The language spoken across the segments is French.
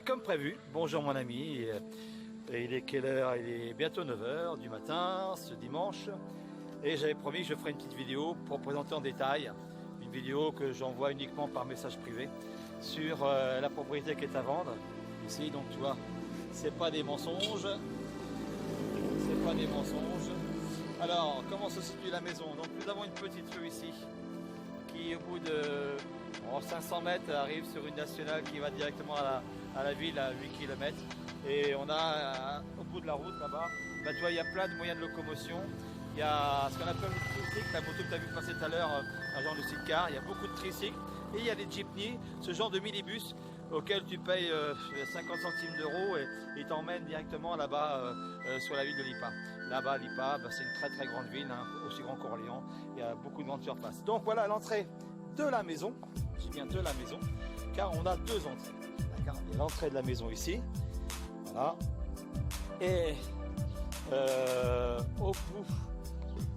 Comme prévu, bonjour mon ami, et il est quelle heure? Il est bientôt 9 h du matin, ce dimanche, et j'avais promis que je ferai une petite vidéo pour présenter en détail, une vidéo que j'envoie uniquement par message privé, sur la propriété qui est à vendre, ici, donc tu vois, c'est pas des mensonges, c'est pas des mensonges. Alors, comment se situe la maison? Donc nous avons une petite rue ici, qui au bout de 500 mètres arrive sur une nationale qui va directement à la ville à 8 km. Et on a au bout de la route là-bas, tu vois, il y a plein de moyens de locomotion. Il y a ce qu'on appelle le tricycle, la moto que tu as vu passer tout à l'heure, un genre de sidecar. Il y a beaucoup de tricycles et il y a des jeepneys, ce genre de minibus auquel tu payes 50 centimes d'euros et ils t'emmènent directement là-bas sur la ville de Lipa. Là-bas, Lipa, c'est une très très grande ville, hein, aussi grand qu'Orléans. Il y a beaucoup de grandes surfaces. Donc voilà l'entrée de la maison. Je dis bien de la maison, car on a deux entrées. D'accord, il y a l'entrée de la maison ici, voilà, et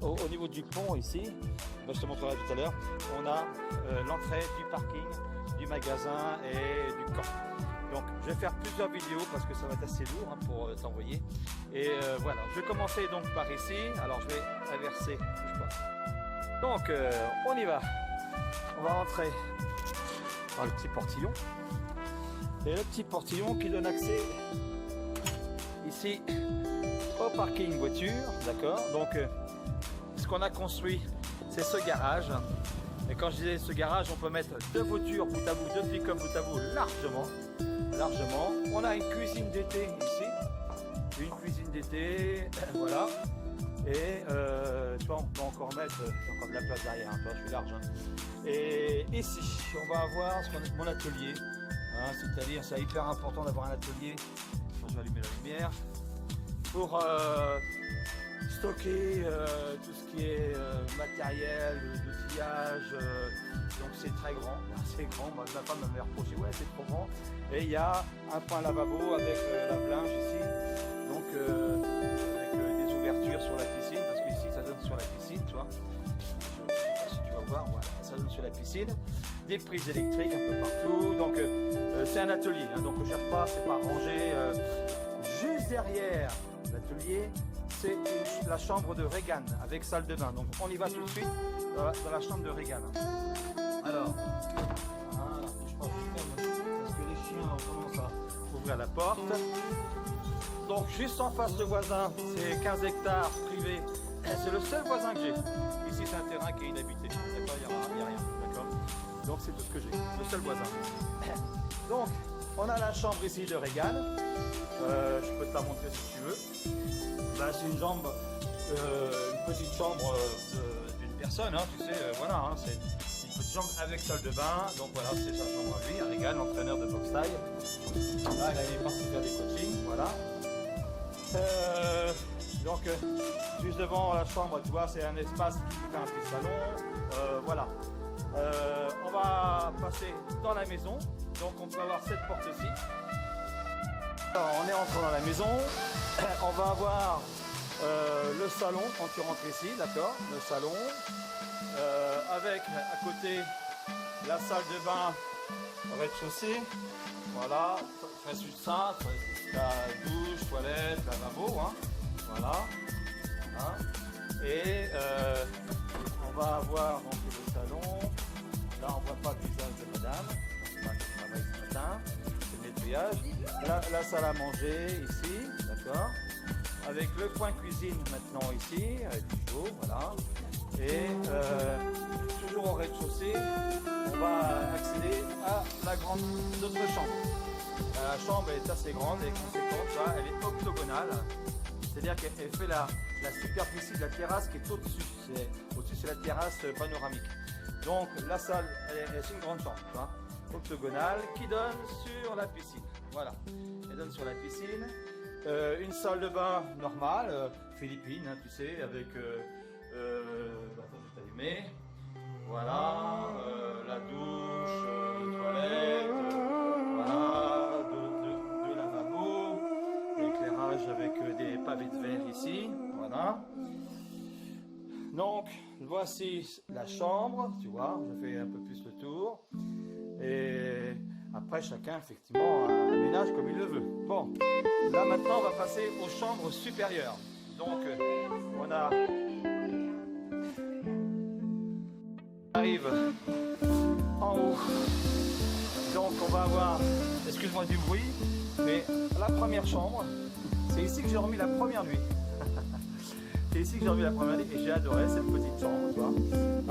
au niveau du pont ici, je te montrerai tout à l'heure, on a l'entrée du parking, du magasin et du camp. Donc je vais faire plusieurs vidéos parce que ça va être assez lourd, hein, pour t'envoyer. Et voilà, je vais commencer donc par ici. Alors je vais inverser, bouge pas. Donc on y va. On va rentrer par le petit portillon. Et le petit portillon qui donne accès ici au parking voiture, d'accord. Donc ce qu'on a construit, c'est ce garage. Et quand je disais ce garage, on peut mettre deux voitures bout à bout, deux pick-up bout à bout, largement. On a une cuisine d'été ici, une cuisine d'été, voilà. Et tu vois, on peut encore mettre, encore de la place derrière, hein, toi, je suis large. Hein. Et ici, on va avoir ce qu'on appelle mon atelier, hein, c'est-à-dire c'est hyper important d'avoir un atelier. Je vais allumer la lumière pour stocker tout ce qui est matériel, d'outillage. Donc c'est très grand, c'est grand. Ma femme m'avait reproché, ouais, c'est trop grand. Et il y a un point lavabo avec lave-linge ici, donc avec des ouvertures sur la piscine, parce que ici ça donne sur la piscine, tu vois. Je sais pas si tu vas voir, voilà, ça donne sur la piscine. Des prises électriques un peu partout. Donc c'est un atelier, hein, donc on ne cherche pas, c'est pas rangé. Juste derrière l'atelier, c'est la chambre de Regan avec salle de bain. Donc on y va tout de suite dans la chambre de Regan. Alors, voilà, je pense parce que les chiens commencent à ouvrir la porte. Donc juste en face le voisin, c'est 15 hectares privés. C'est le seul voisin que j'ai. Ici c'est un terrain qui est inhabité. D'accord, il n'y a rien. D'accord. Donc c'est tout ce que j'ai. Le seul voisin. Donc on a la chambre ici de Regan. Je peux te la montrer si tu veux. C'est une chambre, une petite chambre d'une personne, hein, tu sais, voilà, hein, c'est une petite chambre avec salle de bain. Donc voilà, c'est sa chambre à lui, à Regan, l'entraîneur de boxe taille. Là, il est parti faire des coachings, voilà. Donc juste devant la chambre, tu vois, c'est un espace qui fait un petit salon, voilà. On va passer dans la maison, donc on peut avoir cette porte-ci. Alors, on est entré dans la maison, on va avoir le salon quand tu rentres ici, d'accord, le salon, avec à côté la salle de bain au rez-de-chaussée, voilà, très succinct, la douche, toilette, lavabo, hein, voilà. Et on va avoir donc le salon, là on voit pas le visage de madame, qui travaille ce matin, c'est le nettoyage, la salle à manger ici, d'accord, avec le coin cuisine maintenant ici, avec du chaud, voilà, et toujours au rez-de-chaussée, on va accéder à la grande autre chambre. La chambre est assez grande et conséquente, tu vois, elle est octogonale, c'est-à-dire qu'elle fait la superficie de la terrasse qui est au-dessus. Au-dessus, c'est la terrasse panoramique. Donc la salle, c'est une grande chambre, tu vois, octogonale, qui donne sur la piscine. Voilà, elle donne sur la piscine. Une salle de bain normale, philippine, hein, tu sais, avec... attends, je vais t'allumer. Voilà, la douche, toilette, voilà, deux lavabos, l'éclairage avec des pavés de verre ici, voilà. Donc, voici la chambre, tu vois, je fais un peu plus le tour. Et Après, chacun, effectivement, aménage comme il le veut. Bon, là, maintenant, on va passer aux chambres supérieures. Donc, on arrive en haut. Donc, on va avoir, excuse-moi du bruit, mais la première chambre, c'est ici que j'ai dormi la première nuit. C'est ici que j'ai dormi la première nuit et j'ai adoré cette petite chambre, tu vois.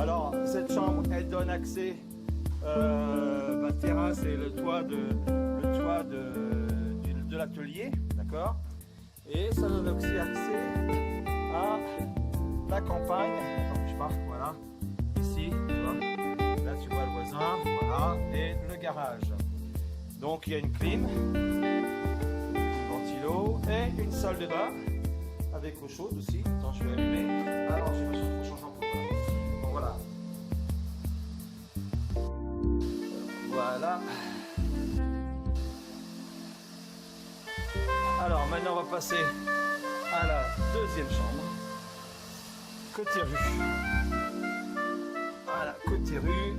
Alors, cette chambre, elle donne accès ma terrasse et le toit de l'atelier, d'accord. Et ça donne aussi accès à la campagne. Attends, je pars, voilà. Ici, tu vois. Là, tu vois le voisin, voilà, et le garage. Donc, il y a une clim, un ventilo et une salle de bain avec eau chaude aussi. Attends, je vais allumer. Alors, je vais changer en pot. Donc, voilà. Voilà. Alors maintenant on va passer à la deuxième chambre. Côté rue. Voilà, côté rue.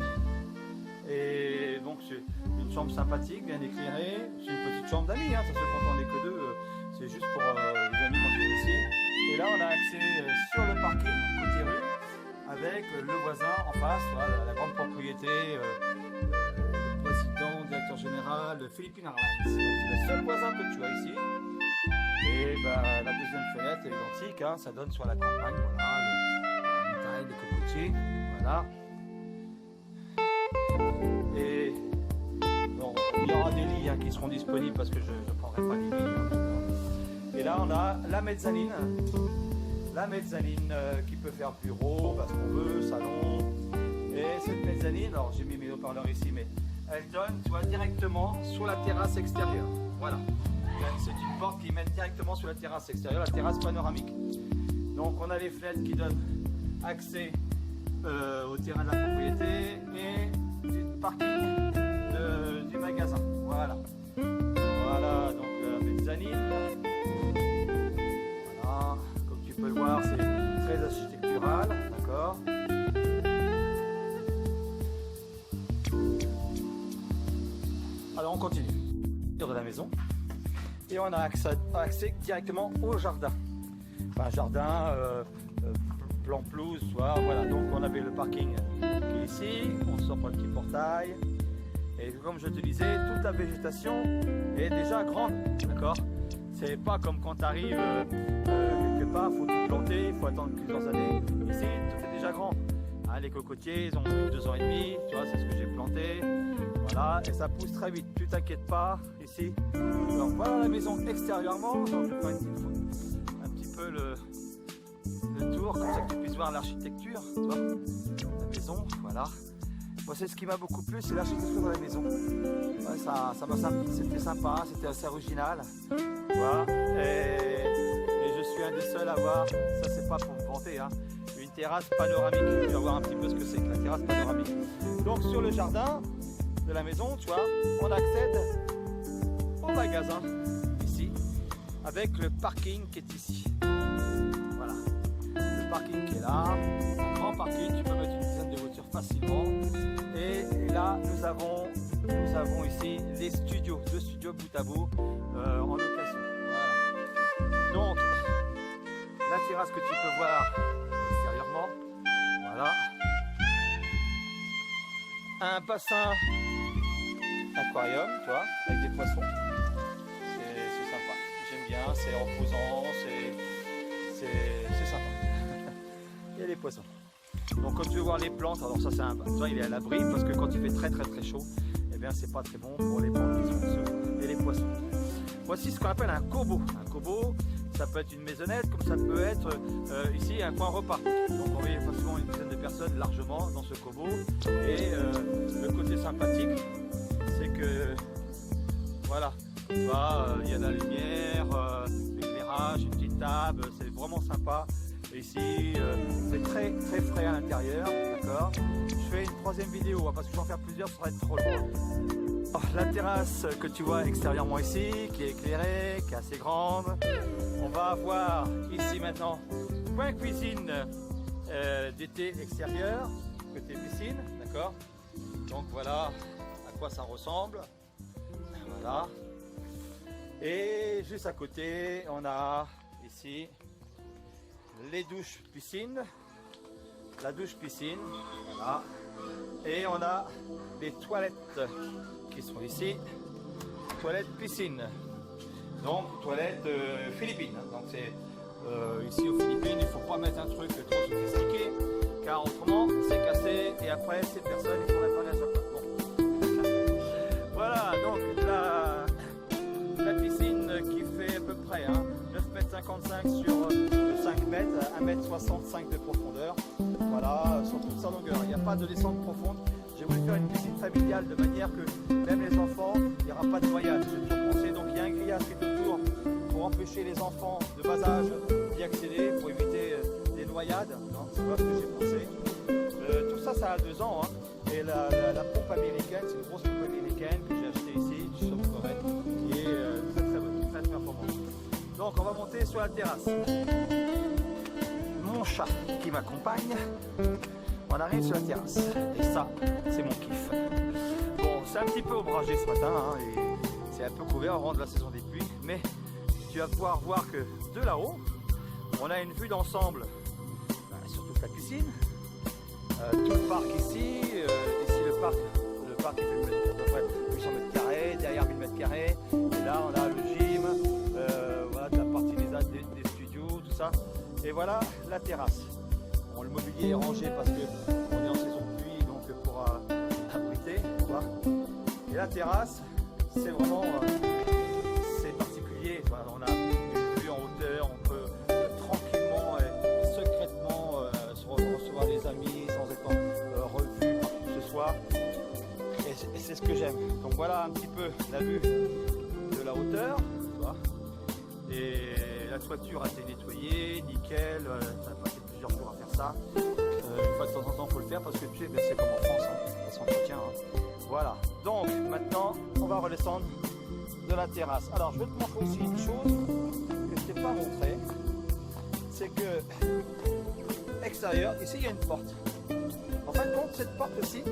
Et donc c'est une chambre sympathique, bien éclairée. C'est une petite chambre d'amis, hein. Ça se fait quand on n'est que deux. C'est juste pour les amis quand on est ici. Et là on a accès sur le parking, côté rue, avec le voisin en face, voilà, la grande propriété. Président, directeur général de Philippine Airlines. C'est le seul voisin que tu as ici. Et bah, la deuxième fenêtre est identique, hein, ça donne sur la campagne, voilà, la montagne, les cocotiers, voilà. Et bon, il y aura des lits qui seront disponibles parce que je ne prendrai pas les lits. Et là on a la mezzanine qui peut faire bureau, parce qu'on veut, salon. Et cette mezzanine, alors j'ai mis mes haut-parleurs ici, mais elle donne, tu vois, directement sur la terrasse extérieure. Voilà. C'est une porte qui mène directement sur la terrasse extérieure, la terrasse panoramique. Donc on a les fenêtres qui donnent accès au terrain de la propriété et du parking du magasin. Voilà. Voilà, donc la mezzanine. Voilà. Comme tu peux le voir, c'est très architectural, d'accord. Alors on continue de la maison et on a accès directement au jardin. Enfin jardin, plan pelouse, voilà. Donc on avait le parking qui est ici, on sort par le petit portail et comme je te disais, toute la végétation est déjà grande, d'accord. C'est pas comme quand tu arrives quelque part, il faut tout planter, il faut attendre plusieurs années. Ici tout est déjà grand. Hein, les cocotiers, ils ont 2 ans et demi, tu vois, c'est ce que j'ai planté. Voilà, et ça pousse très vite, tu t'inquiètes pas, ici. Alors voilà la maison extérieurement, donc je vais faire un petit peu le tour, comme ça que tu puisses voir l'architecture, tu vois, la maison, voilà. Moi c'est ce qui m'a beaucoup plu, c'est l'architecture de la maison. Ouais, c'était sympa, c'était assez original, voilà. Et je suis un des seuls à avoir, ça c'est pas pour me vanter, hein, une terrasse panoramique. Tu vas voir un petit peu ce que c'est que la terrasse panoramique. Donc sur le jardin de la maison, tu vois, on accède au magasin ici avec le parking qui est ici. Voilà, le parking qui est là, un grand parking, tu peux mettre une dizaine de voitures facilement. Et là, nous avons ici les studios, 2 studios bout à bout en location. Voilà. Donc, la terrasse que tu peux voir extérieurement, voilà. Un bassin aquarium, tu vois, avec des poissons. C'est sympa. J'aime bien, c'est reposant, c'est sympa. Il y a des poissons. Donc quand tu veux voir les plantes, alors ça c'est un bain, il est à l'abri parce que quand il fait très chaud, eh bien c'est pas très bon pour les plantes qui sont dessus et les poissons. Voici ce qu'on appelle un cobo. Un cobo, ça peut être une maisonnette, comme ça peut être ici un coin repas. Donc on voit facilement une dizaine de personnes largement dans ce cobo. Et le côté sympathique, c'est que voilà, il y a de la lumière, l'éclairage, une petite table, c'est vraiment sympa. Et ici, c'est très frais à l'intérieur, d'accord. Je fais une 3e vidéo, parce que je vais en faire plusieurs, ça va être trop long. Alors, la terrasse que tu vois extérieurement ici, qui est éclairée, qui est assez grande. On va avoir ici maintenant coin cuisine d'été extérieur, côté piscine, d'accord. Donc voilà à quoi ça ressemble. Voilà. Et juste à côté, on a ici les douches piscine, la douche piscine, voilà. Et on a les toilettes qui sont ici, toilettes piscine, donc toilettes philippines. Donc c'est ici aux Philippines, il ne faut pas mettre un truc trop sophistiqué, car autrement c'est cassé et après ces personnes il faut réparer à chaque fois. Bon. Voilà, donc la piscine qui fait à peu près 9,55 m sur 5 mètres, 1,65 m de profondeur. Voilà, sur toute sa longueur. Il n'y a pas de descente profonde. J'ai voulu faire une piscine familiale de manière que même les enfants, il n'y aura pas de noyade. J'ai toujours pensé, donc il y a un grillage qui est autour pour empêcher les enfants de bas âge d'y accéder, pour éviter des noyades. C'est voilà ce que j'ai pensé. Tout ça, ça a 2 ans. Et la pompe américaine, c'est une grosse pompe américaine que j'ai achetée ici, du South Korea, qui est très très bonne, très performante. Donc on va monter sur la terrasse. Mon chat qui m'accompagne, on arrive sur la terrasse. Et ça, c'est mon kiff. Bon, c'est un petit peu ombragé ce matin, et c'est un peu couvert au rang de la saison des pluies, mais tu vas pouvoir voir que de là-haut, on a une vue d'ensemble sur toute la piscine. Tout le parc ici, ici le parc il fait à peu près 800 mètres carrés, derrière 1000 mètres carrés, et là on a le gym, voilà la partie des studios, tout ça, et voilà la terrasse. Bon, le mobilier est rangé parce qu'on est en saison de pluie, donc pour abriter, voilà. Et la terrasse, c'est vraiment c'est particulier, voilà, on a une vue en hauteur, on peut tranquillement et secrètement recevoir les amis sans être revu par qui que ce soit, et c'est ce que j'aime. Donc voilà un petit peu la vue de la hauteur, tu vois. Et la toiture a été nettoyée, nickel, ça a passé plusieurs jours à faire ça. Une fois de temps en temps il faut le faire parce que tu sais, c'est comme en France, ça s'entretient. Voilà, donc maintenant on va redescendre de la terrasse. Alors je vais te montrer aussi une chose que je t'ai pas montré, c'est que extérieur, ici il y a une porte. En fin de compte, cette porte aussi,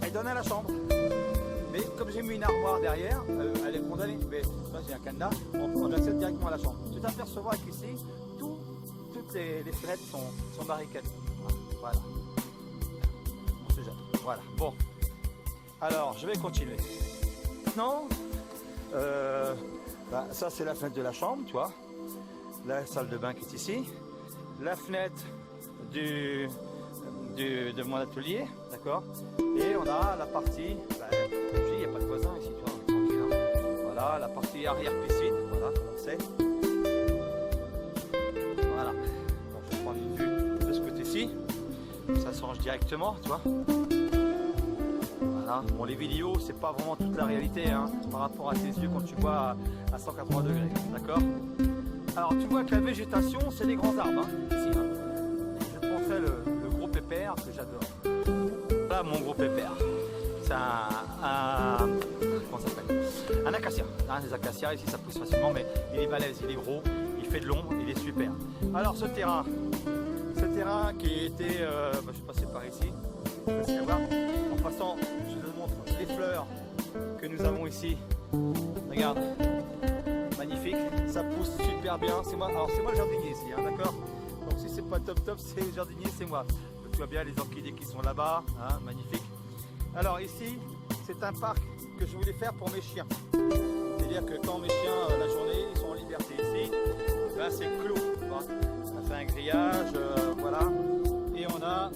elle donne à la chambre. Mais comme j'ai mis une armoire derrière, elle est condamnée. Mais là j'ai un cadenas, on accède directement à la chambre. Tu t'apercevras qu'ici, toutes les fenêtres sont barricadées. Voilà. On se jette. Voilà. Bon. Alors, je vais continuer. Maintenant, ça c'est la fenêtre de la chambre, tu vois. La salle de bain qui est ici. La fenêtre de mon atelier, d'accord. Et on a la partie, il n'y a pas de voisin ici, tu vois, on est tranquille. Voilà, la partie arrière piscine, voilà, comme on sait. Voilà, donc je vais prendre une vue de ce côté-ci, ça se range directement, tu vois. Voilà, bon, les vidéos, c'est pas vraiment toute la réalité, par rapport à tes yeux quand tu vois à 180 degrés, d'accord. Alors tu vois que la végétation, c'est des grands arbres, ici. Je te montrerai le gros pépère que j'adore. Voilà mon gros pépère. C'est comment ça s'appelle? Un acacia. Des acacias, ici ça pousse facilement, mais il est balèze, il est gros, il fait de l'ombre, il est super. Alors ce terrain qui était, je suis passé par ici, en passant, je te montre les fleurs que nous avons ici. Regarde. Magnifique, ça pousse super bien. C'est moi, alors c'est moi le jardinier ici, d'accord. Donc si c'est pas top, c'est le jardinier, c'est moi. Donc, tu vois bien les orchidées qui sont là-bas, magnifique. Alors ici, c'est un parc que je voulais faire pour mes chiens. C'est-à-dire que quand mes chiens, la journée, ils sont en liberté ici, ben, c'est clos. On a fait un grillage, voilà. Et on a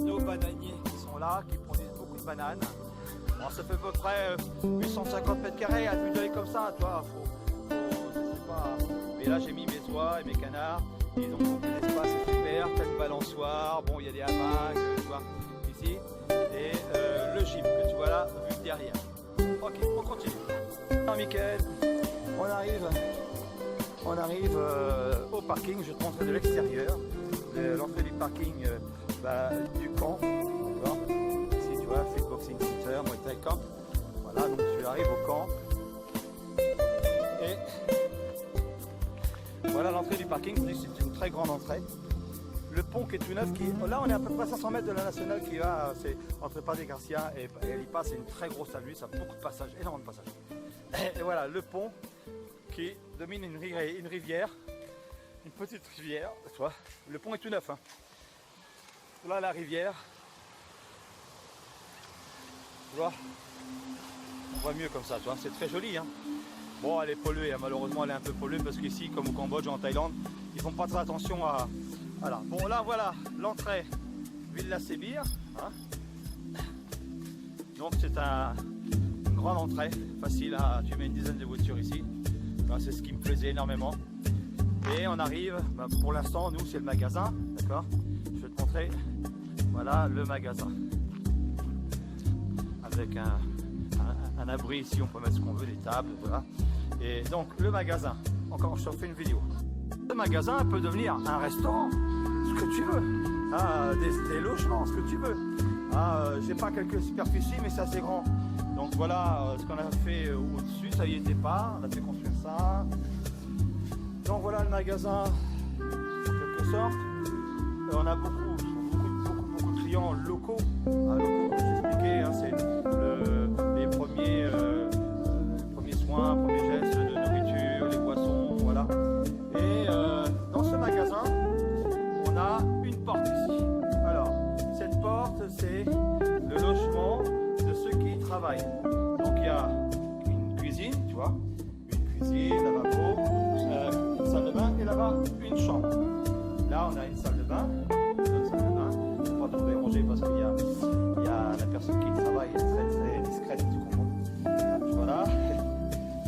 nos bananiers qui sont là, qui produisent beaucoup de bananes. Alors ça fait à peu près 850 mètres carrés à vue d'œil comme ça, tu vois. Mais là j'ai mis mes oies et mes canards, et donc l'espace est super, t'as une balançoire, bon il y a des hamacs, tu vois, ici, et le gym que tu vois là, vu derrière. Ok, on continue. Alors Mickaël, on arrive au parking, je te montre de l'extérieur, l'entrée du parking du camp, tu vois, ici tu vois, Fitboxing Center, Muay Thai Camp, voilà, donc tu arrives au camp, et voilà l'entrée du parking, c'est une très grande entrée. le pont qui est tout neuf, là on est à peu près à 500 mètres de la nationale qui va, c'est entre Pas des Garcia et Lipa, c'est une très grosse avenue, ça a beaucoup de passages, énormément de passages. Et voilà, le pont qui domine une rivière, une petite rivière, tu vois. Le pont est tout neuf, hein. Là la rivière, tu vois, on voit mieux comme ça, tu vois, c'est très joli, hein. Bon, elle est polluée, hein. Malheureusement elle est un peu polluée parce qu'ici, comme au Cambodge, en Thaïlande, ils font pas très attention à... Voilà, bon là voilà l'entrée Villa Sébir, hein. Donc c'est une grande entrée, facile à... Tu mets une dizaine de voitures ici, enfin, c'est ce qui me plaisait énormément. Et on arrive, pour l'instant nous c'est le magasin, d'accord. Je vais te montrer, voilà le magasin. Avec un abri ici, on peut mettre ce qu'on veut, des tables, voilà. Et donc le magasin, encore je te refais une vidéo. Le magasin peut devenir un restaurant, ce que tu veux, ah, des logements, ce que tu veux. Ah, j'ai pas quelques superficies, mais c'est assez grand. Donc voilà ce qu'on a fait au-dessus, ça y était pas, on a fait construire ça. Donc voilà le magasin, en quelque sorte. On a beaucoup de clients locaux. Locaux, comme je t'expliquais, hein, c'est les premiers soins, premiers gestes de nourriture, les boissons, voilà. Et dans ce magasin, on a une porte ici. Alors, cette porte, c'est le logement de ceux qui y travaillent. Donc il y a une cuisine, tu vois, une cuisine, lavabo, une salle de bain et là-bas une chambre. Là, on a une salle de bain, une salle de bain. Il ne faut pas tout déranger parce qu'il y a la personne qui travaille très très discrète, tu comprends. Voilà.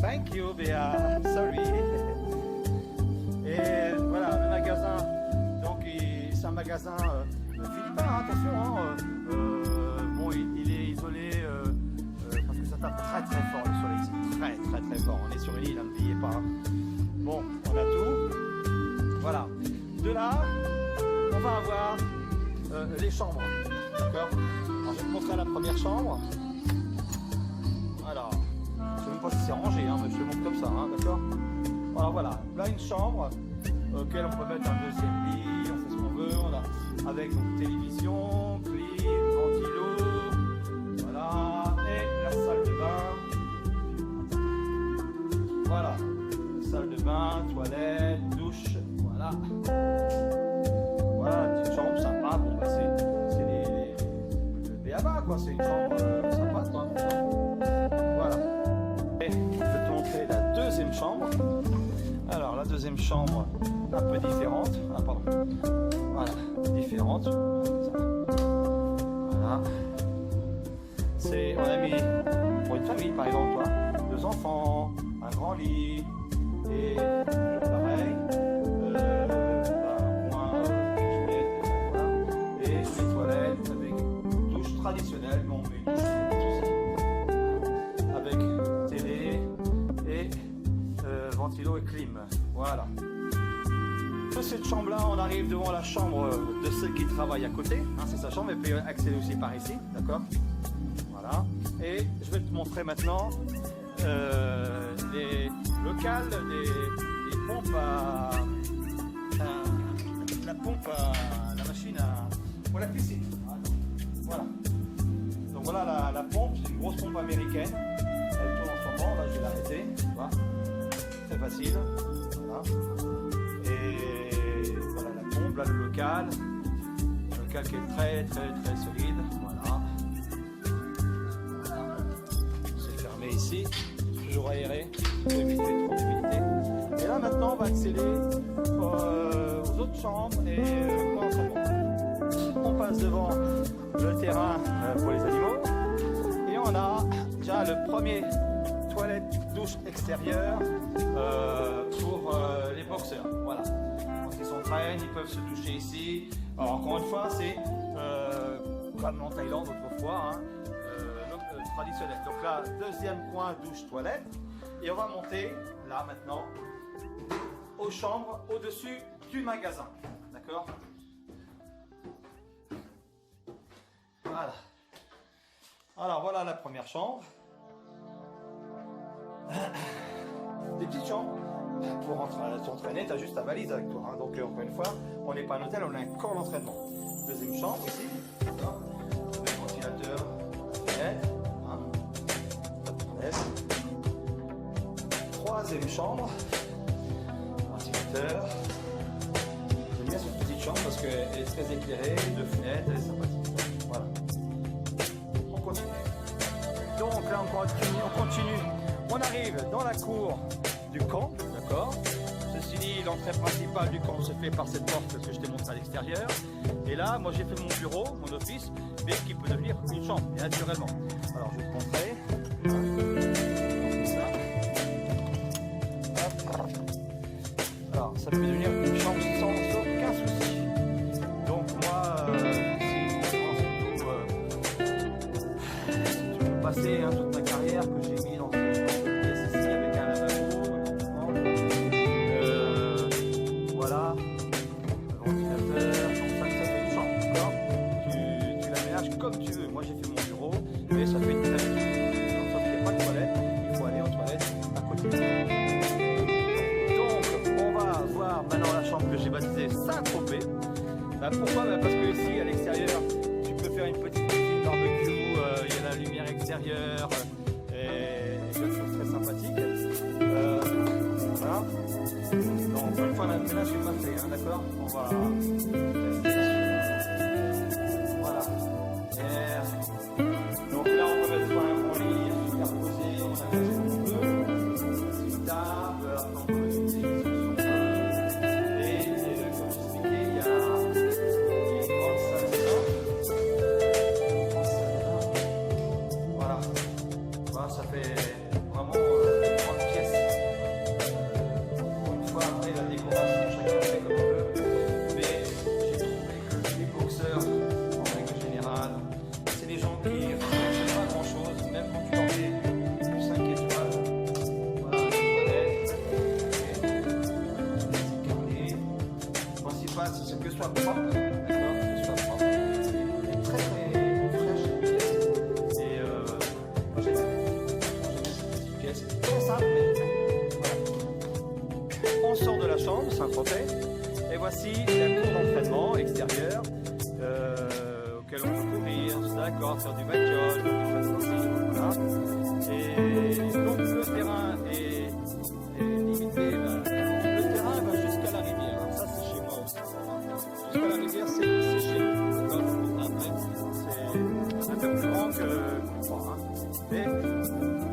Thank you, Béa. Sorry. Et voilà, le magasin, donc c'est un magasin philippin, attention, hein, bon, il est isolé parce que ça tape très très fort le soleil ici, très très fort. On est sur une île, n'oubliez pas. Hein. Bon, on a tout. Voilà. De là, on va avoir les chambres, d'accord. Alors, je vais te montrer la première chambre. Alors, je ne sais même pas si c'est rangé, hein, mais je te montre comme ça, hein, d'accord. Alors voilà, là une chambre auquel on peut mettre un deuxième lit, on fait ce qu'on veut, on a avec donc, télévision, clim, ventilo, voilà, et la salle de bain. Voilà, salle de bain, toilette, douche, voilà. Voilà, une petite chambre sympa, bon bah c'est le B.A.B.A. quoi, c'est une chambre sympa, quoi. Voilà. Et je vais te montrer la deuxième chambre. Alors la deuxième chambre, un peu différente. Ah pardon. Voilà, différente. Voilà. C'est, on a mis pour une famille par exemple, toi, 2 enfants, un grand lit et pareil. Traditionnel, mais on met une douche avec télé et ventilo et clim. Voilà. De cette chambre-là, on arrive devant la chambre de celle qui travaille à côté. Hein, c'est sa chambre, et puis accéder aussi par ici, d'accord. Voilà. Et je vais te montrer maintenant les locales des pompes à la pompe à la machine pour la piscine. Voilà. Donc voilà la pompe, c'est une grosse pompe américaine. Elle tourne en ce moment, là je vais l'arrêter. C'est facile. Voilà. Et voilà la pompe, là le local. Le local qui est très solide. Voilà. C'est fermé ici. Toujours aéré. Pour éviter trop d'humidité. Et là maintenant on va accéder aux autres chambres et on passe devant le terrain pour les animaux et on a déjà le premier toilette douche extérieure pour les boxeurs. Voilà, quand ils s'entraînent ils peuvent se doucher ici. Alors encore une fois c'est comme en Thaïlande autrefois, hein, traditionnel. Donc là deuxième coin douche toilette et on va monter là maintenant aux chambres au-dessus du magasin, d'accord. Voilà. Alors voilà la première chambre. Des petites chambres, pour s'entraîner, tu as juste ta valise avec toi. Hein. Donc encore une fois, on n'est pas un hôtel, on a un camp d'entraînement. Deuxième chambre ici, le ventilateur, fenêtre, hein. Troisième chambre, ventilateur. J'aime bien cette petite chambre parce qu'elle est très éclairée, deux fenêtres, elle est sympathique. Voilà. On continue. Donc là on continue. On arrive dans la cour du camp, d'accord. Ceci dit, l'entrée principale du camp se fait par cette porte que je t'ai montré à l'extérieur. Et là, moi j'ai fait mon bureau, mon office, mais qui peut devenir une chambre, naturellement. Alors je vais te montrer. Alors ça peut devenir une chambre sans aucun souci. Donc moi, ici, si tu veux passer toute ma carrière que j'ai mis dans cette pièce ici avec un lavabo, voilà, le ventilateur, donc ça fait une chambre, d'accord. Tu l'aménages comme tu veux. Moi j'ai fait mon bureau, mais ça fait une très belle chambre. Sauf qu'il n'y a pas de toilette, il faut aller aux toilettes à côté. Voir maintenant la chambre que j'ai baptisée Saint-Tropez. Pourquoi parce que ici à l'extérieur tu peux faire une petite cuisine barbecue, il y a la lumière extérieure et quelque chose de très sympathique. Voilà. Donc une fois là je suis pas fait, hein, d'accord. On va voilà. Donc là on peut mettre un bon lit superposé, on a fait ce qu'on veut, une table, on peut mettre une télévision. Ça fait vraiment 3 pièces. Une fois après la décoration, chacun fait comme il veut. Mais j'ai trouvé que les boxeurs, en règle générale, c'est des gens qui ne font pas grand chose, même quand tu en fais du 5 étoiles. Voilà, les toilettes, c'est carré. Le principal, c'est que ce soit propre, d'accord, que ce soit propre. C'est très fraîche cette pièce. Et moi j'aime bien. Très simple, mais voilà. On sort de la chambre, Saint-Tropez, et voici la cour d'entraînement extérieure auquel on peut courir, d'accord, faire du backyard, voilà. Et donc le terrain est limité, le terrain va jusqu'à la rivière, ça c'est chez moi aussi. Jusqu'à la rivière c'est chez nous, c'est un peu plus grand que moi, hein. Mais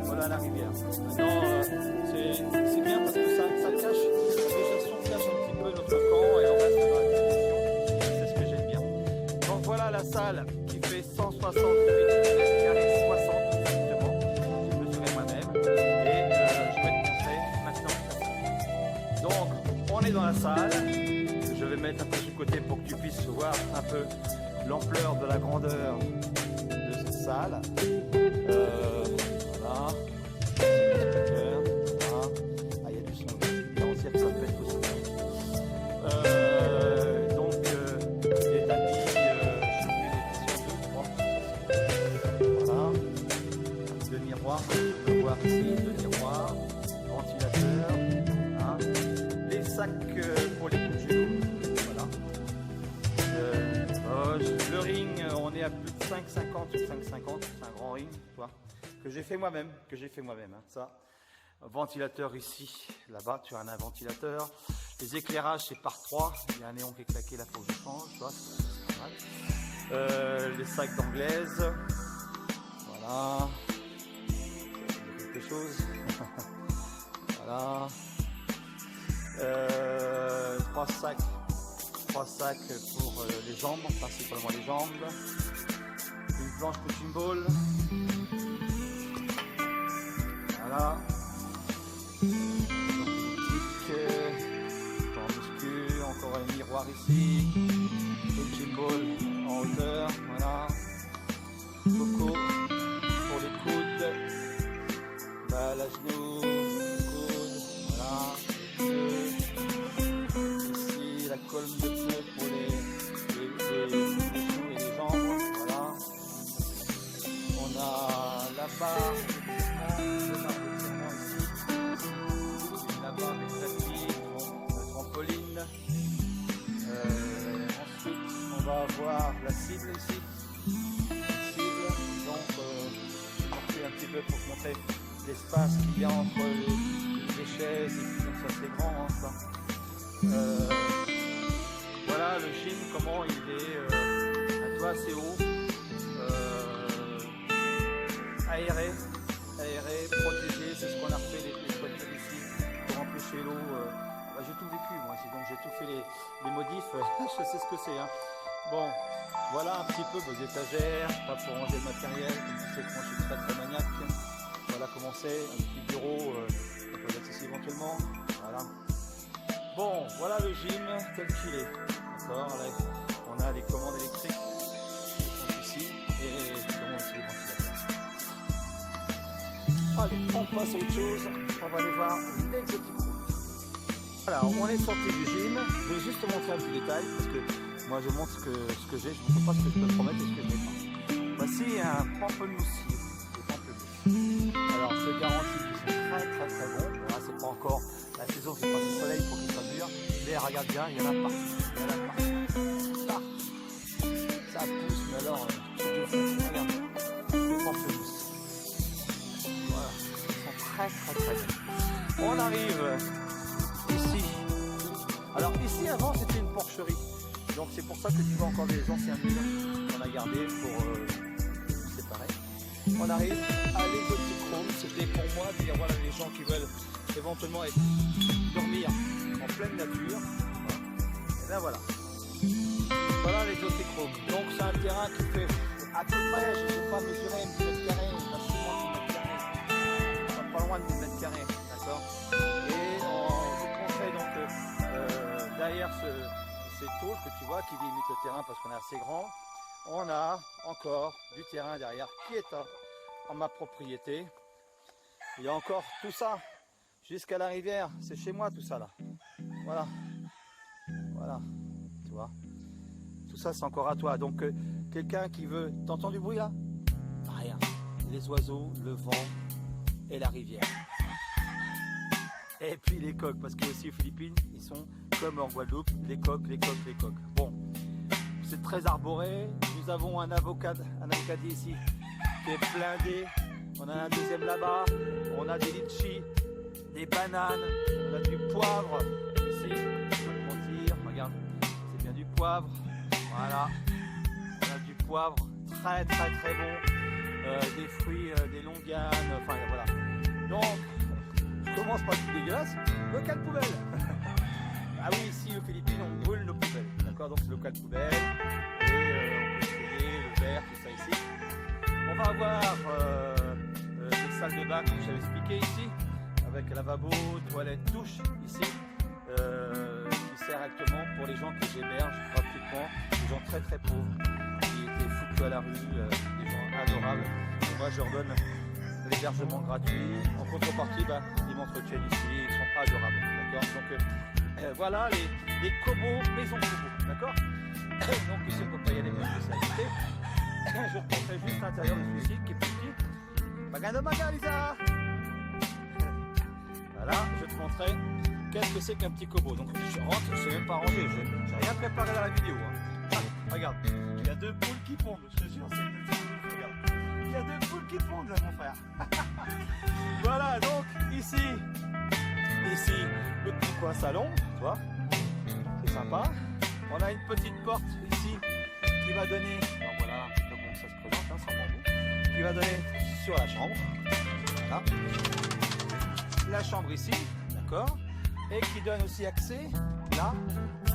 voilà la rivière. Maintenant, c'est bien parce que ça cache, déjà on cache un petit peu notre camp et on reste dans la discussion. C'est ce que j'aime bien. Donc voilà la salle qui fait 168 mètres carrés, 60 exactement. J'ai mesuré moi-même et je vais te montrer maintenant. Donc on est dans la salle. Je vais mettre un peu sur le côté pour que tu puisses voir un peu l'ampleur de la grandeur de cette salle. Voilà. Ah, il y a du son. Là, on s'y retrouve tout ça. Donc, les tapis, je mets les 2, 3. Voilà. Deux miroirs, on peut voir ici, deux miroirs. Ventilateur. Hein. Les sacs pour les coups de genoux. Voilà. Le ring, on est à plus de 5,50 sur 5,50. C'est un grand ring, tu vois. Que j'ai fait moi-même, hein, ça. Ventilateur ici, là-bas, tu as un ventilateur. Les éclairages, c'est par 3. Il y a un néon qui est claqué, là, faut que je change, tu vois, c'est pas mal. Les sacs d'anglaise. Voilà. Quelque chose. Voilà. 3 sacs pour les jambes, principalement les jambes. Une planche punching ball. Voilà. Encore un miroir ici. Punching ball en hauteur. Voilà. Coco pour les coudes. Balle à genoux. Coude. Voilà. Ici la colonne de pneu pour les genoux et les jambes. Voilà. On a la barre. La barre avec va avoir la cible ici. Cible, donc je vais monter un petit peu pour te montrer l'espace qu'il y a entre les chaises et puis donc ça c'est grand hein, ça. Voilà le gym, comment il est un toit assez haut, aéré, protégé, c'est ce qu'on a refait les toitures ici pour empêcher l'eau. J'ai tout vécu moi, donc j'ai tout fait les modifs, je sais ce que c'est. Hein. Bon, voilà un petit peu vos étagères, pas pour ranger le matériel, comme tu sais que moi je suis très maniaque. Voilà comment c'est, un petit bureau, on peut mettre ici éventuellement. Voilà. Bon, voilà le gym tel qu'il est. D'accord, là on a les commandes électriques qui sont ici et comment aussi les ventilateurs. Allez, on passe à autre chose, on va aller voir l'exotique room. Voilà, on est sorti du gym, je vais juste te montrer un petit détail parce que moi je montre ce que j'ai, je ne montre pas ce que je peux te promettre et ce que je n'ai pas. Voici un pamplemousse. Alors je garantis qu'ils sont très bons. Bon, là c'est pas encore la saison, c'est pas le soleil pour qu'ils soient mûrs. Mais regarde bien, il y en a partout. Il y en a partout. Ça pousse, mais alors, regarde, les pamplemousses. Voilà, ils sont très bons. On arrive ici. Alors ici avant c'était une porcherie. Donc c'est pour ça que tu vois encore des anciens murs qu'on a gardés pour séparer. On arrive à l'exotique room, c'était pour moi de dire voilà les gens qui veulent éventuellement dormir en pleine nature. Et là voilà. Voilà l'exotique room. Donc c'est un terrain qui fait à peu près, je ne sais pas mesurer une mètre carré, facilement 1 mètre carré. Pas loin de 1 mètre carré, d'accord. Et je te conseille donc derrière ces tôles que tu vois qui limitent le terrain parce qu'on est assez grand. On a encore du terrain derrière qui est en ma propriété. Il y a encore tout ça jusqu'à la rivière. C'est chez moi tout ça là. Voilà. Voilà. Tu vois. Tout ça c'est encore à toi. Donc quelqu'un qui veut... T'entends du bruit là? Rien. Les oiseaux, le vent et la rivière. Et puis les coqs. Parce que aussi aux Philippines, ils sont comme en Guadeloupe. Les coqs. Bon. C'est très arboré. Nous avons un avocadier ici qui est blindé. On a un deuxième là-bas. On a des litchis, des bananes. On a du poivre ici. Je peux te mentir. Regarde, c'est bien du poivre. Voilà. On a du poivre très bon. Des fruits, des longanes. Enfin voilà. Donc, je commence par le plus dégueulasse. Local poubelle. Ah oui, ici aux Philippines, on brûle nos poubelles. D'accord, donc c'est local poubelle. Et on peut trier le verre, tout ça ici. On va avoir des salles de bain, comme je t'avais expliqué ici, avec lavabo, toilette, douche ici, qui sert actuellement pour les gens que j'héberge gratuitement, des gens très pauvres, qui étaient foutus à la rue, des gens adorables. Et moi, je leur donne l'hébergement gratuit. En contrepartie, ils m'entretiennent ici, ils sont adorables. D'accord, donc voilà les Kobo, maison Kobo, d'accord. Donc ici on ne peut pas y aller parce que c'est habité. Je te montrerai juste l'intérieur de celui-ci qui est petit. Magano Lisa. Voilà, je te montrerai qu'est-ce que c'est qu'un petit Kobo. Donc je rentre, je ne sais même pas ranger, j'ai rien préparé dans la vidéo. Hein. Ah, regarde, il y a 2 poules qui pondent, je te jure, regarde. Il y a 2 poules qui pondent là mon frère. Voilà, donc ici, le petit coin salon, tu vois, c'est sympa. On a une petite porte ici qui va donner, alors voilà un petit peu comment ça se présente, hein, sans bambou, qui va donner sur la chambre. Voilà. La chambre ici, d'accord, et qui donne aussi accès là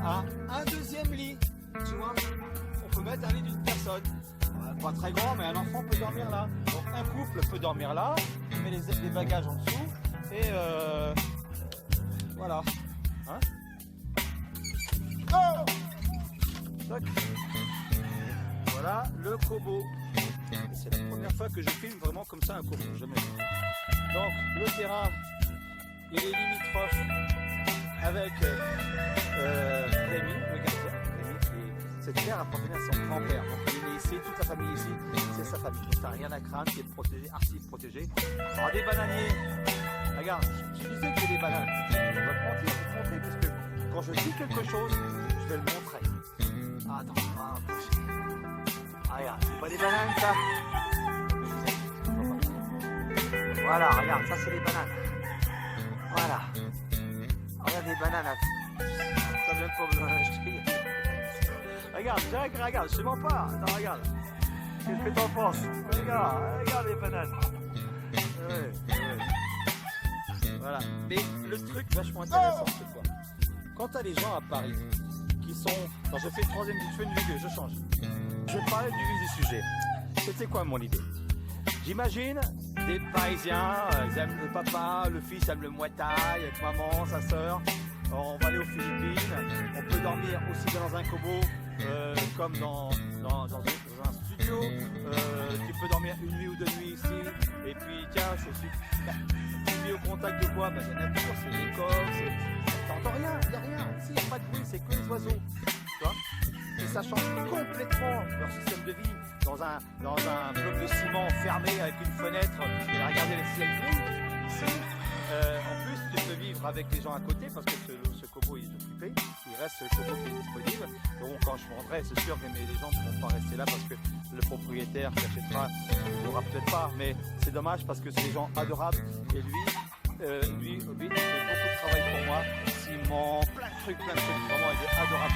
à un deuxième lit. Tu vois, on peut mettre un lit d'une personne. Pas très grand, mais un enfant peut dormir là. Donc un couple peut dormir là, il met les bagages en dessous et voilà. Hein, oh, voilà le Kobo. C'est la première fois que je filme vraiment comme ça un Kobo. Jamais. Donc le terrain, il est limitrophe avec Rémi, le gardien. Rémi, cette terre appartenait à son grand-père. Donc il est ici, toute la famille ici, c'est sa famille. Donc t'as rien à craindre, qui est protégé, archi protégé. Alors des bananiers. Regarde, je disais qu'il y a des bananes. Je vais te montrer parce que quand je dis quelque chose, je vais le montrer. Attends, on va approcher. Ah, regarde, c'est pas des bananes ça? Voilà, regarde, ça c'est les bananes. Voilà. Regarde les bananes. Ça vient pas besoin d'acheter. Regarde, regarde, je te mens pas. Attends, regarde. Qu'est-ce que t'en penses? Regarde les bananes. Ouais. Voilà. Mais le truc vachement intéressant, c'est quoi? Quand t'as des gens à Paris qui sont... Quand je fais le troisième fais une vidéo, je change. Je vais parler du vif du sujet. C'était quoi mon idée? J'imagine des Parisiens, ils aiment le papa, le fils aime le Muay Thai, avec maman, sa soeur. On va aller aux Philippines, on peut dormir aussi bien dans un kobo comme dans un studio. Tu peux dormir une nuit ou deux nuits ici. Et puis tiens, tu vis au contact de quoi? La nature, c'est les coques, t'entends rien, il n'y a rien. Ici, il n'y a pas de bruit, c'est que les oiseaux. Tu vois? Et ça change complètement leur système de vie. Dans un bloc de ciment fermé avec une fenêtre et à regarder le ciel gris. Ici, en plus, tu peux vivre avec les gens à côté parce que ce kobo il est occupé. Il reste ce kobo qui est disponible. Donc quand je vendrai, c'est sûr que les gens ne vont pas rester là parce que le propriétaire qui achètera ne l'aura peut-être pas. Mais c'est dommage parce que c'est des gens adorables. Et lui, Hobbit, il fait beaucoup de travail pour moi. Ciment, plein de trucs. Vraiment, il est adorable.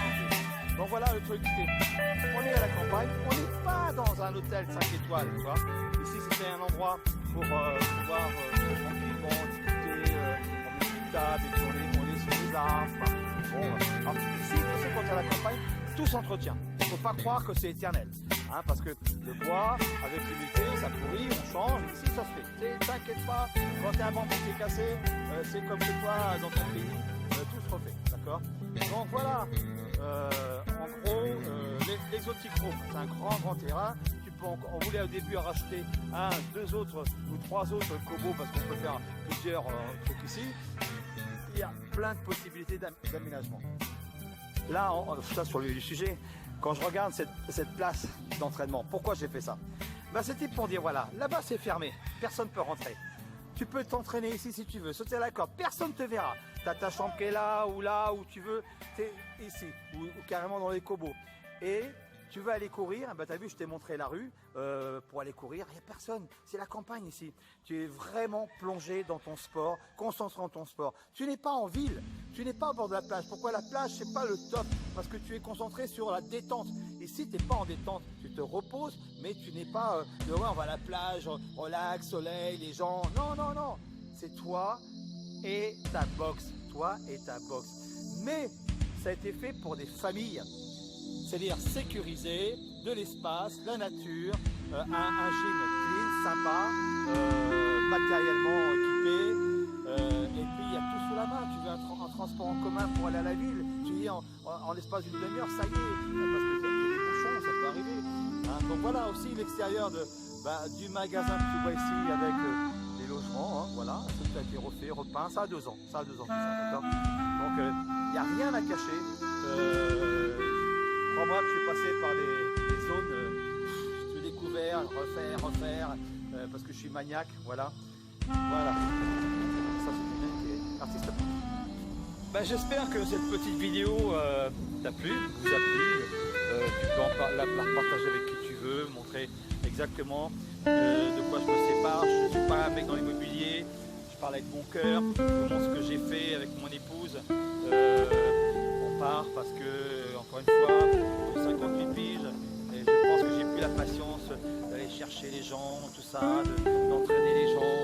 Donc voilà le truc, on est à la campagne, on n'est pas dans un hôtel 5 étoiles, tu vois. Ici c'était un endroit pour pouvoir tranquillement discuter, on met une table et puis on est sur les arbres. Bon, alors, ici, c'est quand on est à la campagne, tout s'entretient. Il ne faut pas croire que c'est éternel, hein, parce que le bois, avec l'humidité, ça pourrit, on change, ici ça se fait. T'inquiète pas, quand tu as un bambou qui est cassé, c'est comme chez toi dans ton pays, tout se refait, d'accord? Donc voilà. En gros, l'exotique room, c'est un grand terrain. On voulait au début racheter un, deux autres ou trois autres kobos parce qu'on peut faire plusieurs trucs ici. Il y a plein de possibilités d'aménagement. Là, ça sur le sujet, quand je regarde cette place d'entraînement, pourquoi j'ai fait ça? C'était pour dire voilà, là-bas c'est fermé, personne ne peut rentrer. Tu peux t'entraîner ici si tu veux, sauter à la corde, personne ne te verra. Tu as ta chambre qui est là, où tu veux, tu es ici, ou carrément dans les kobos. Et tu veux aller courir, tu as vu, je t'ai montré la rue, pour aller courir, il n'y a personne, c'est la campagne ici. Tu es vraiment plongé dans ton sport, concentré dans ton sport. Tu n'es pas en ville, tu n'es pas au bord de la plage. Pourquoi la plage, c'est pas le top? Parce que tu es concentré sur la détente. Ici, tu n'es pas en détente, tu te reposes, mais tu n'es pas, on va à la plage, relax, soleil, les gens. Non, c'est toi et ta boxe. Mais ça a été fait pour des familles, c'est-à-dire sécuriser de l'espace, la nature, un gym clean, sympa, matériellement équipé, et puis il y a tout sous la main. Tu veux un transport en commun pour aller à la ville, tu dis en l'espace d'une demi-heure, ça y est, parce que c'est des bouchons, ça peut arriver. Hein. Donc voilà aussi l'extérieur du magasin que tu vois ici avec les logements, hein, voilà, tout a été refait, repeint, ça a 2 ans, tout ça, d'accord. Donc il n'y a rien à cacher. Crois-moi que je suis passé par des zones, j'ai découvert, refaire, parce que je suis maniaque, voilà. Ça c'est quelqu'un qui est artiste. J'espère que cette petite vidéo t'a plu, vous a plu. Tu peux la partager avec qui tu veux, montrer exactement de quoi je me sépare. Je ne suis pas un mec dans l'immobilier, je parle avec mon cœur, je vous montre ce que j'ai fait avec mon épouse. On part parce que, encore une fois, j'ai 58 piges et je pense que j'ai plus la patience d'aller chercher les gens, tout ça, d'entraîner les gens.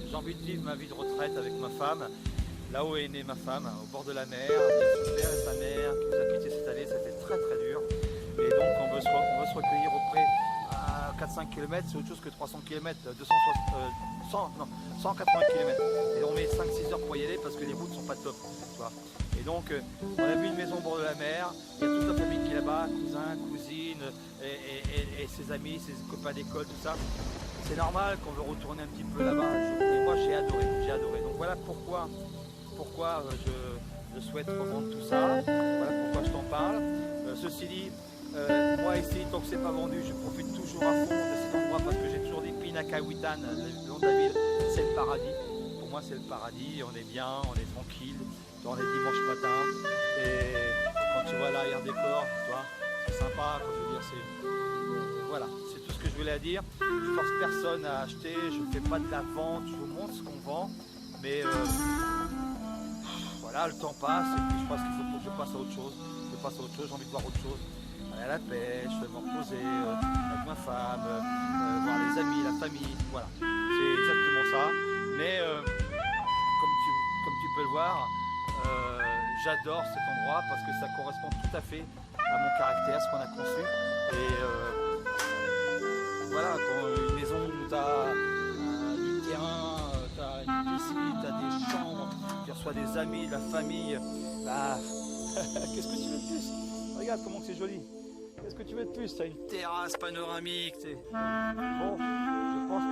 J'ai envie de vivre ma vie de retraite avec ma femme. Là où est née ma femme, au bord de la mer, son père et sa mère qui nous a quittés cette année, c'était très dur. Et donc on veut se recueillir auprès à 4-5 km, c'est autre chose que 300 km, 180 km. Et on met 5-6 heures pour y aller parce que les routes ne sont pas top. Tu vois. Et donc on a vu une maison au bord de la mer, il y a toute la famille qui est là-bas, cousins, cousines, et ses amis, ses copains d'école, tout ça. C'est normal qu'on veut retourner un petit peu là-bas. Et moi j'ai adoré. Donc voilà pourquoi je souhaite revendre tout ça, voilà pourquoi je t'en parle. Ceci dit, moi ici, tant que c'est pas vendu, je profite toujours à fond de cet endroit parce que j'ai toujours des Pinakawitan, le nom de la ville, c'est le paradis. Pour moi c'est le paradis, on est bien, on est tranquille, on est dimanche matin. Et quand tu vois l'arrière-décor, tu vois, c'est sympa, quoi, je veux dire, c'est... voilà, c'est tout ce que je voulais dire. Je force personne à acheter, je ne fais pas de la vente, je vous montre ce qu'on vend, mais voilà, le temps passe et puis je pense qu'il faut que je passe à autre chose. Je passe à autre chose, j'ai envie de voir autre chose. Aller à la pêche, me reposer avec ma femme, voir les amis, la famille, voilà. C'est exactement ça. Mais comme tu peux le voir, j'adore cet endroit parce que ça correspond tout à fait à mon caractère, ce qu'on a conçu. Et voilà, quand une maison où tu as du terrain, tu as une piscine, tu as des chambres, tu reçois des amis, de la famille, bah, qu'est-ce que tu veux de plus? Regarde comment c'est joli. Qu'est-ce que tu veux de plus? Tu as une terrasse panoramique. Bon, je pense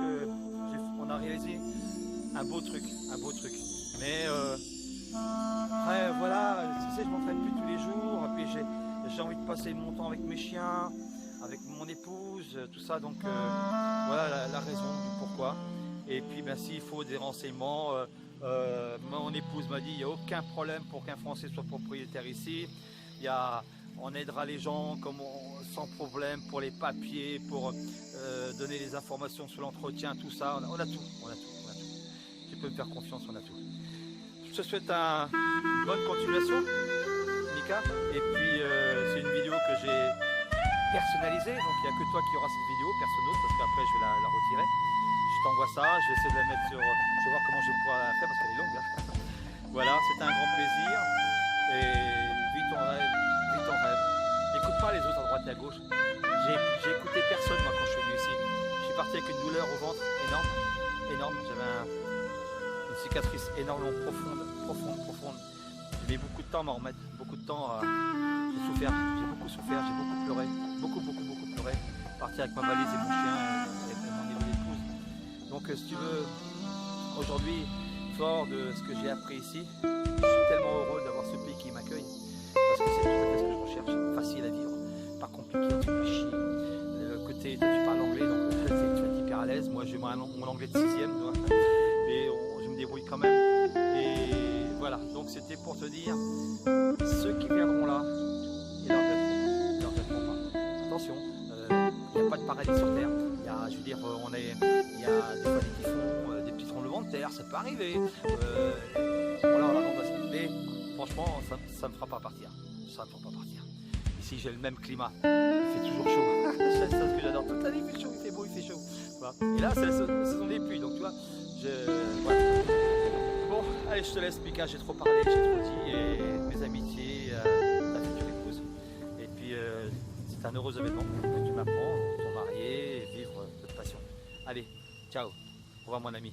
qu'on a réalisé un beau truc, un beau truc. Mais après, voilà, tu sais, je m'entraîne plus tous les jours. Et puis j'ai envie de passer mon temps avec mes chiens, avec mon épouse, tout ça. Donc voilà la raison du pourquoi. Et puis ben, s'il faut des renseignements, mon épouse m'a dit il n'y a aucun problème pour qu'un Français soit propriétaire ici. On aidera les gens sans problème pour les papiers, pour donner les informations sur l'entretien, tout ça. On a tout. Tu peux me faire confiance, on a tout. Je te souhaite une bonne continuation, Mika. Et puis c'est une vidéo que j'ai personnalisée, donc il n'y a que toi qui auras cette vidéo, personne d'autre, parce qu'après je vais la retirer. Je t'envoie ça, je vais essayer de la mettre sur... Je vais voir comment je vais pouvoir la faire parce qu'elle est longue. Hein. Voilà, c'était un grand plaisir. Et vis ton rêve, vis ton rêve. N'écoute pas les autres à droite et à gauche. J'ai écouté personne moi quand je suis venu ici. Je suis parti avec une douleur au ventre énorme. J'avais une cicatrice énormément profonde. J'ai mis beaucoup de temps à m'en remettre, beaucoup de temps à... J'ai beaucoup souffert, j'ai beaucoup pleuré, beaucoup pleuré. Partir avec ma valise et mon chien, avec mon épouse. Donc si tu veux, aujourd'hui, fort de ce que j'ai appris ici, je suis tellement heureux d'avoir ce pays qui m'accueille. Parce que c'est tout à fait ce que je recherche, facile à vivre, pas compliqué, on se fait chier. Le côté, toi tu parles anglais, donc tu vas être hyper à l'aise. Moi j'ai mon anglais de 6e, mais je me débrouille quand même. Et voilà, donc c'était pour te dire, ceux qui viendront là, ils ne regretteront pas. Attention, il n'y a pas de paradis sur terre. Il y a, je veux dire, il y a des fois des typhons, des petits tremblements de terre, ça peut arriver. Voilà, mais franchement, ça ne me fera pas partir. Ça ne me fera pas partir. Ici, j'ai le même climat. Il fait toujours chaud. C'est ça ce que j'adore. Toute l'année, il fait chaud, il fait beau, il fait chaud. Voilà. Et là, c'est la saison des pluies. Donc, tu vois, voilà. Bon, allez, je te laisse, Mika. J'ai trop parlé, j'ai trop dit. Et mes amitiés, ta future épouse. Et puis, c'est un heureux événement que tu m'apprends. Ton marié, vivre cette passion. Allez, ciao. Au revoir, mon ami.